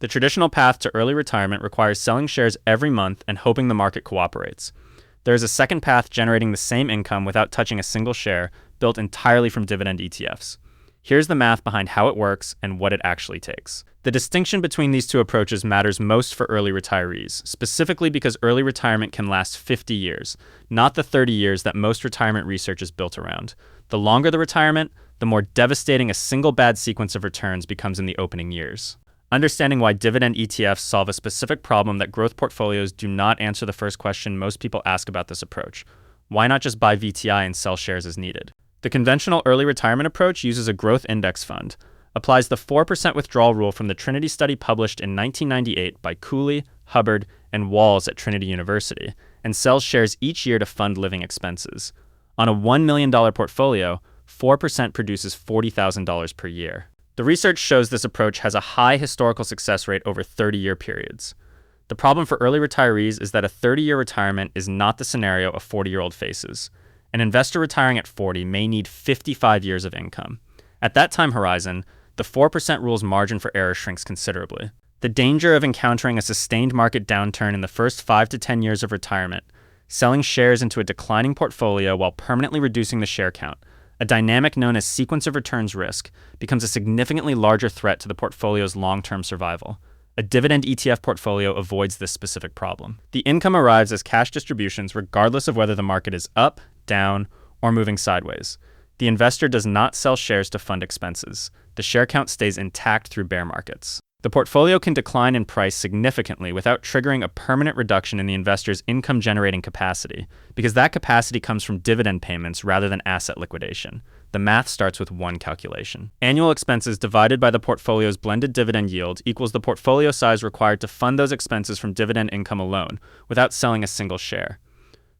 The traditional path to early retirement requires selling shares every month and hoping the market cooperates. There is a second path generating the same income without touching a single share, built entirely from dividend ETFs. Here's the math behind how it works and what it actually takes. The distinction between these two approaches matters most for early retirees, specifically because early retirement can last 50 years, not the 30 years that most retirement research is built around. The longer the retirement, the more devastating a single bad sequence of returns becomes in the opening years. Understanding why dividend ETFs solve a specific problem that growth portfolios do not answer the first question most people ask about this approach. Why not just buy VTI and sell shares as needed? The conventional early retirement approach uses a growth index fund, applies the 4% withdrawal rule from the Trinity study published in 1998 by Cooley, Hubbard, and Walls at Trinity University, and sells shares each year to fund living expenses. On a $1 million portfolio, 4% produces $40,000 per year. The research shows this approach has a high historical success rate over 30-year periods. The problem for early retirees is that a 30-year retirement is not the scenario a 40-year-old faces. An investor retiring at 40 may need 55 years of income. At that time horizon, the 4% rule's margin for error shrinks considerably. The danger of encountering a sustained market downturn in the first 5 to 10 years of retirement, selling shares into a declining portfolio while permanently reducing the share count, a dynamic known as sequence of returns risk, becomes a significantly larger threat to the portfolio's long-term survival. A dividend ETF portfolio avoids this specific problem. The income arrives as cash distributions regardless of whether the market is up, down, or moving sideways. The investor does not sell shares to fund expenses. The share count stays intact through bear markets. The portfolio can decline in price significantly without triggering a permanent reduction in the investor's income-generating capacity, because that capacity comes from dividend payments rather than asset liquidation. The math starts with one calculation. Annual expenses divided by the portfolio's blended dividend yield equals the portfolio size required to fund those expenses from dividend income alone, without selling a single share.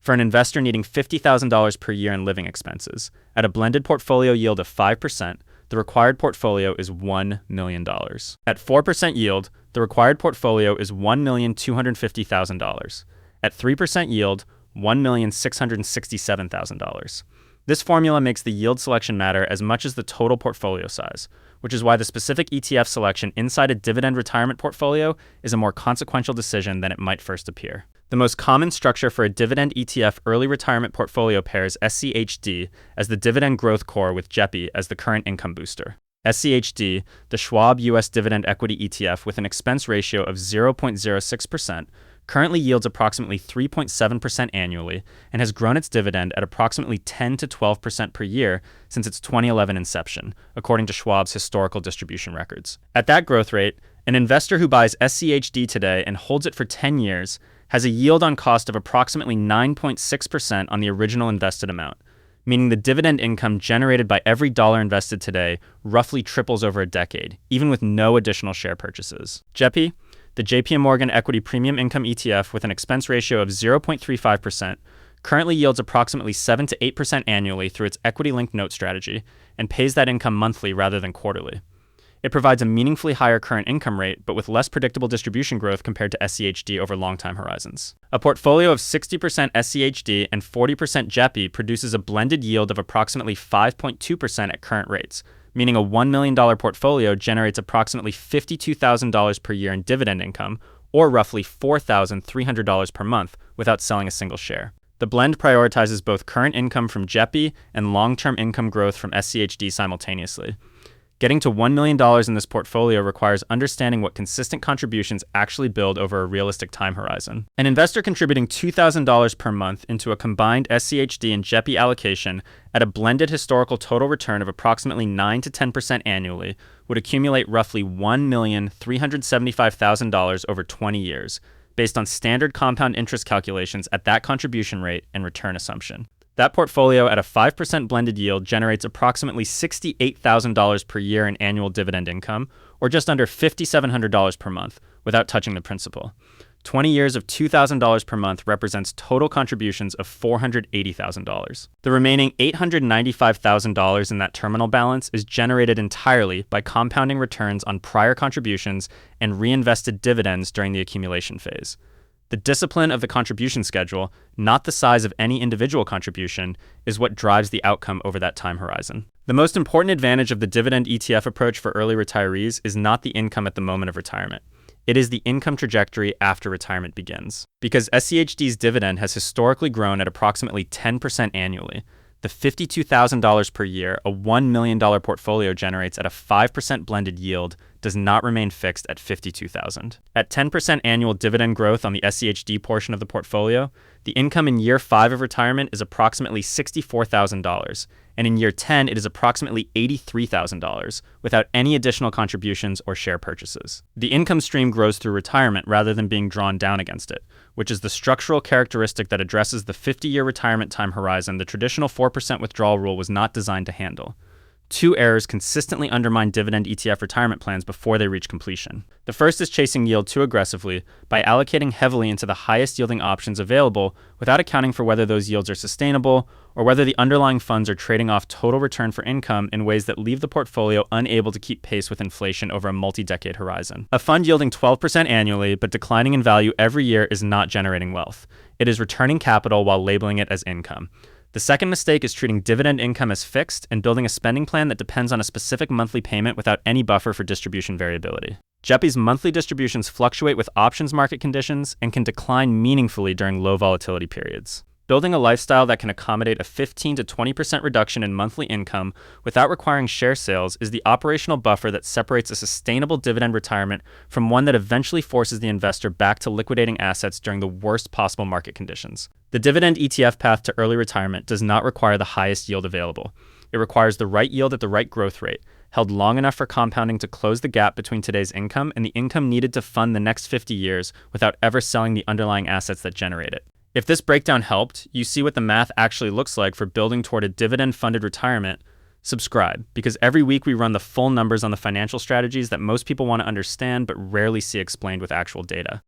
For an investor needing $50,000 per year in living expenses, at a blended portfolio yield of 5%, the required portfolio is $1 million. At 4% yield, the required portfolio is $1,250,000. At 3% yield, $1,667,000. This formula makes the yield selection matter as much as the total portfolio size, which is why the specific ETF selection inside a dividend retirement portfolio is a more consequential decision than it might first appear. The most common structure for a dividend ETF early retirement portfolio pairs SCHD as the dividend growth core with JEPI as the current income booster. SCHD, the Schwab US Dividend Equity ETF with an expense ratio of 0.06%, currently yields approximately 3.7% annually and has grown its dividend at approximately 10 to 12% per year since its 2011 inception, according to Schwab's historical distribution records. At that growth rate, an investor who buys SCHD today and holds it for 10 years has a yield on cost of approximately 9.6% on the original invested amount, meaning the dividend income generated by every dollar invested today roughly triples over a decade, even with no additional share purchases. JEPI, the JP Morgan Equity Premium Income ETF with an expense ratio of 0.35%, currently yields approximately 7 to 8% annually through its equity-linked note strategy and pays that income monthly rather than quarterly. It provides a meaningfully higher current income rate, but with less predictable distribution growth compared to SCHD over long time horizons. A portfolio of 60% SCHD and 40% JEPI produces a blended yield of approximately 5.2% at current rates, meaning a $1 million portfolio generates approximately $52,000 per year in dividend income, or roughly $4,300 per month without selling a single share. The blend prioritizes both current income from JEPI and long-term income growth from SCHD simultaneously. Getting to $1 million in this portfolio requires understanding what consistent contributions actually build over a realistic time horizon. An investor contributing $2,000 per month into a combined SCHD and JEPI allocation at a blended historical total return of approximately 9 to 10% annually would accumulate roughly $1,375,000 over 20 years, based on standard compound interest calculations at that contribution rate and return assumption. That portfolio at a 5% blended yield generates approximately $68,000 per year in annual dividend income, or just under $5,700 per month, without touching the principal. 20 years of $2,000 per month represents total contributions of $480,000. The remaining $895,000 in that terminal balance is generated entirely by compounding returns on prior contributions and reinvested dividends during the accumulation phase. The discipline of the contribution schedule, not the size of any individual contribution, is what drives the outcome over that time horizon. The most important advantage of the dividend ETF approach for early retirees is not the income at the moment of retirement. It is the income trajectory after retirement begins. Because SCHD's dividend has historically grown at approximately 10% annually, the $52,000 per year a $1 million portfolio generates at a 5% blended yield does not remain fixed at $52,000. At 10% annual dividend growth on the SCHD portion of the portfolio, the income in year 5 of retirement is approximately $64,000, and in year 10 it is approximately $83,000 without any additional contributions or share purchases. The income stream grows through retirement rather than being drawn down against it, which is the structural characteristic that addresses the 50-year retirement time horizon the traditional 4% withdrawal rule was not designed to handle. Two errors consistently undermine dividend ETF retirement plans before they reach completion. The first is chasing yield too aggressively by allocating heavily into the highest yielding options available without accounting for whether those yields are sustainable or whether the underlying funds are trading off total return for income in ways that leave the portfolio unable to keep pace with inflation over a multi-decade horizon. A fund yielding 12% annually but declining in value every year is not generating wealth. It is returning capital while labeling it as income. The second mistake is treating dividend income as fixed and building a spending plan that depends on a specific monthly payment without any buffer for distribution variability. JEPI's monthly distributions fluctuate with options market conditions and can decline meaningfully during low volatility periods. Building a lifestyle that can accommodate a 15 to 20% reduction in monthly income without requiring share sales is the operational buffer that separates a sustainable dividend retirement from one that eventually forces the investor back to liquidating assets during the worst possible market conditions. The dividend ETF path to early retirement does not require the highest yield available. It requires the right yield at the right growth rate, held long enough for compounding to close the gap between today's income and the income needed to fund the next 50 years without ever selling the underlying assets that generate it. If this breakdown helped, you see what the math actually looks like for building toward a dividend-funded retirement, subscribe, because every week we run the full numbers on the financial strategies that most people want to understand but rarely see explained with actual data.